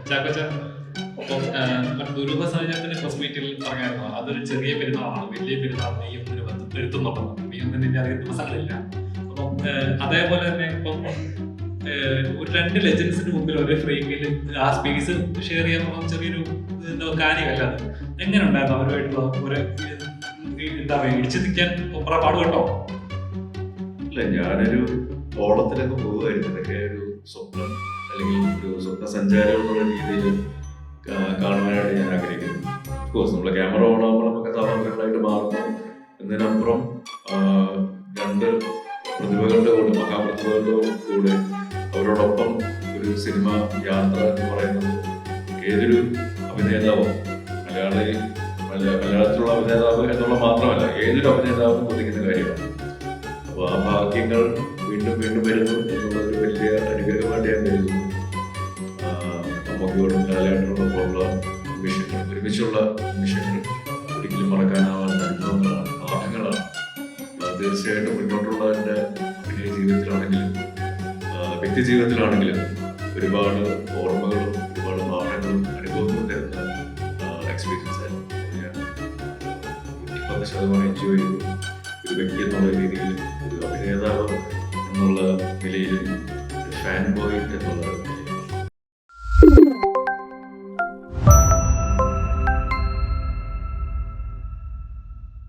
ചാക്കോച്ച അപ്പം ദുരൂഹ സാഹചര്യത്തിന്റെ പ്രസ് മീറ്റിൽ പറഞ്ഞായിരുന്നു അതൊരു ചെറിയ പെരുന്നാളാണ്, വലിയ പെരുന്നാൾ മെയ് ഒന്നിന് വരുത്തുന്നുണ്ടെന്ന്. മെയ് ഒന്നിന് അധികം ദിവസങ്ങളില്ല. അപ്പം അതേപോലെ തന്നെ ഇപ്പം ഒരു രണ്ട് ലെജൻസിന് മുമ്പിൽ ഒരേ ഫ്രെയിമിൽ ആ സ്പേസ് ഷെയർ ചെയ്യാൻ ചെറിയൊരു എന്തോ കാര്യമല്ല. അത് എങ്ങനെ ഉണ്ടായിരുന്നു അവരുമായിട്ടുള്ള ഒരു എന്താ പറയുക, ഇടിച്ചു നിൽക്കാൻ പാട് കേട്ടോ? ഇല്ല, ഞാനൊരു ഓളത്തിലൊക്കെ പോകുമായിരുന്നു. ഇതൊക്കെ ഒരു സ്വപ്നം അല്ലെങ്കിൽ ഒരു സ്വപ്ന സഞ്ചാരം എന്നുള്ള രീതിയിൽ കാണുവാനായിട്ട് ഞാൻ ആഗ്രഹിക്കുന്നു. കോഴ്സ് നമ്മളെ ക്യാമറ ഓണാകുമ്പോൾ നമുക്ക് കഥാപാത്രങ്ങളായിട്ട് മാറുന്നു. എന്നതിനപ്പുറം രണ്ട് പ്രതിഭകളുടെ കൂടെ, മഹാപ്രതിഭകളുടെ കൂടെ അവരോടൊപ്പം ഒരു സിനിമ യാത്ര എന്ന് പറയുന്നത് ഏതൊരു അഭിനേതാവും, മലയാളത്തിലുള്ള അഭിനേതാവ് എന്നുള്ള മാത്രമല്ല, ഏതൊരു അഭിനേതാവും കൊതിക്കുന്ന കാര്യമാണ്. അപ്പോൾ ആ ഭാഗ്യങ്ങൾ വീണ്ടും വീണ്ടും വരുന്നു എന്നുള്ളൊരു വലിയ അനുഗ്രഹമായിട്ട് ഞാൻ കരുതുന്നു. നമുക്കോടും ലാലേട്ടനോടൊപ്പമുള്ള നിമിഷങ്ങൾ, ഒരുമിച്ചുള്ള നിമിഷങ്ങൾ ഒരിക്കലും മറക്കാനാവാത്ത അനുഭവങ്ങളാണ്, പാഠങ്ങളാണ്. തീർച്ചയായിട്ടും മുന്നോട്ടുള്ള എൻ്റെ അഭിനയ ജീവിതത്തിലാണെങ്കിലും വ്യക്തി ജീവിതത്തിലാണെങ്കിലും ഒരുപാട് ഓർമ്മകളും ഒരുപാട് പാഠങ്ങളും അനുഭവങ്ങളും തരുന്ന എക്സ്പീരിയൻസ് ആയിരുന്നു. ഞാൻ 100% എൻജോയ് ചെയ്തു. ഒരു വ്യക്തി എന്നുള്ള രീതിയിൽ, ഒരു അഭിനേതാവ് എന്നുള്ള നിലയിൽ, ഒരു ഫാൻ ബോയ് എന്നുള്ള